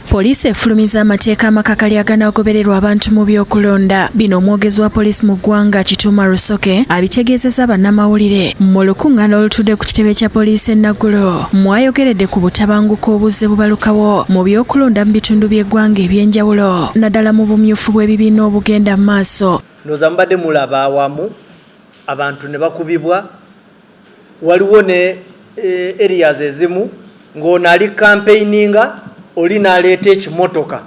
Poliisi efulumiza amateeka amakakali aganagobererwa abantu mu byokulonda. Bino omwogezi wa poliisi mu ggwanga Kituuma Rusoke abitegeezezza bannamawulire mu lukuŋŋaana olutudde ku kitebe kya poliisi e Naggulo. Mwayogeredde ku butabanguko obuzze bubalukawo mu byokulonda mu bitundu by'eggwanga eby'enjawulo naddala mu bumyufu bw'ebibiina obugenda mu maaso. Ndowooza mbadde mulaba awamu abantu ne bakubibwa, waliwo ne areas ezimu ng'ono ali campaigninga oli n'aleeta ekimotoka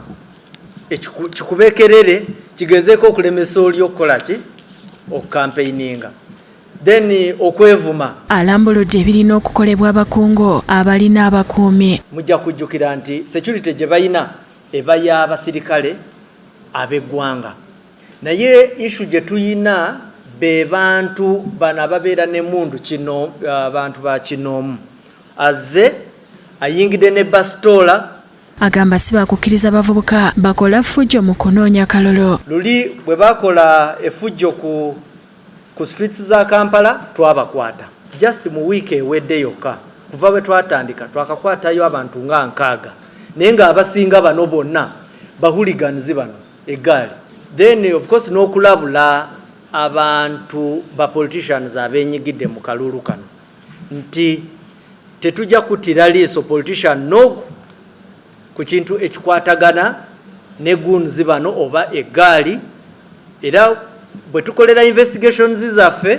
kikubekerere kigezeeko okulemesa oli okukola ki okukampeininga then okwevuma. Alambuludde ebirina okukolebwa abakungu abalina abakuumi. Mujja kujjukira nti security gye balina eba y'abasirikale ab'eggwanga, naye issue gye tuyina be bantu bano ababeera n'emmundu kino, abantu ba kinoomu azze ayingidde ne basitoola. Agamba si bakukkiriza abavubuka bakola ffujjo mu kunoonya kalolo. Luli bwe bakola effujjo ku streets za Kampala twabakwata just mu wiiki ewedde yokka. Kuva bwe twatandika twakakwatayo abantu nga 6 naye nga abasinga bano bonna bahuliganizi bano eggaali. Then of course n'okulabula abantu ba politicians abenyigidde mu kalulu kano nti tetujja kutira liiso politician nogu ku kintu ekikwatagana ne gunzi bano oba eggaali. Era bwe tukolera investigations zaffe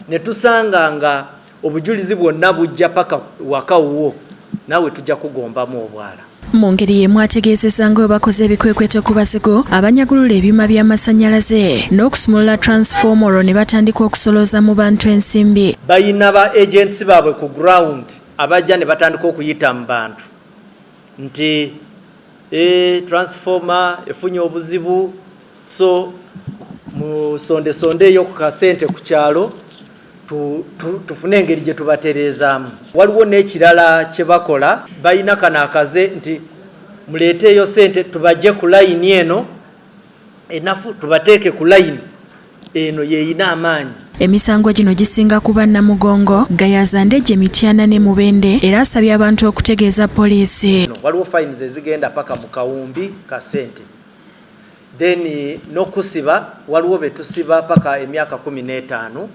ne tusanga nga obujulizi bwonna bujja paka wakawuwo nawe tujja kugombamu obwala. Mu ngeri y'emu ategeezezza nga bakoze ebikwekweto ku basigo abanyagulula ebyuma by'amasannyalaze n'okusumulula transformer olwo ne batandika okusolooza mu bantu ensimbi. Bayina ba agents baabwe ku ground abajja ne batandika okuyita mu bantu nti transformer efunye obuzibu, so mu sonde eyo ku kasente ku kyalo tufune engeri gye tubatereezaamu. Waliwo n'ekirala kye bakola, bayina kano akaze nti muleeteeyo sente tubajje ku layini eno enafu tubateeke ku layini eno yeeyina amaanyi. Emisango gino gisinga kuba Namugongo, Gayazandejje, Mityana ne Mubende era asabye abantu okutegeeza poliisi. Waliwo fines ezigenda paka mu kawumbi ka sente. Then n'okusiba waliwo betusiba paka emyaka 15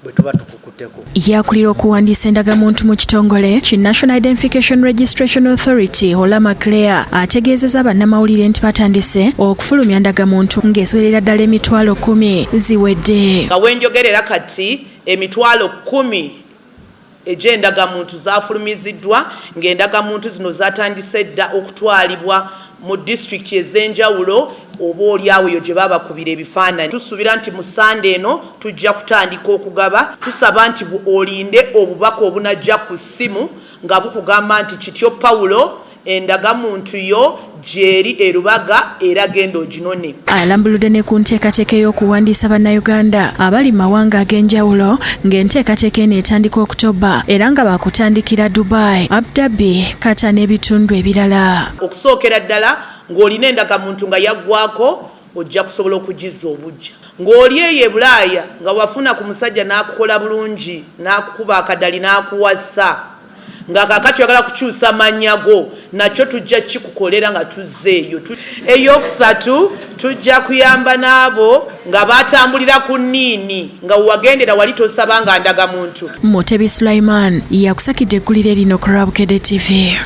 bwe tuba tukukuteko. Yakulira okuwandiisa endagamuntu mu kitongole ki National Identification Registration Authority Olama Claire ategeezezza bannamawulire nti batandise okufulumya ndagamuntu ng'esoberera ddala emitwalo 10 ziwedde. Nga wenjogerera kati emitwalo 10 egy'endagamuntu zaafulumiziddwa ng'endagamuntu zino zatandise dda okutwalibwa mu district ez'enjawulo oba oliawo eyo gye babakubira ebifaananyi. Tusuubira nti mu Sande eno tujja kutandika okugaba. Tusaba nti olinde obubaka obunajja ku ssimu nga bukugamba nti kityo Pawulo endagamuntu yo gyeri erubaga era genda oginone. Alambuludde ne ku nteekateeka y'okuwandiisa bannayuganda abali mawanga ag'enjawulo ng'enteekateeka eno etandika Oktoba era nga bakutandikira Dubai, Abu Dhabi, Qatar n'ebitundu ebirala. Okusookera ddala ng'olina endagamuntu nga yaggwako ojja kusobola okugizza obujja. Ng'oli eyo e Bulaaya nga wafuna ku musajja n'akukola bulungi n'akukuba akadali n'akuwasa nga kakati oyagala kukyusa mannya go nakyo tujja kikukolera nga tuzzeeyo. Eyokusatu tujja kuyamba n'abo nga batambulira ku nniini nga wagendera wali tosaba nga ndagamuntu. Mutebi Sulaiman yakusakidde eggulire lino ku Rabukedde TV.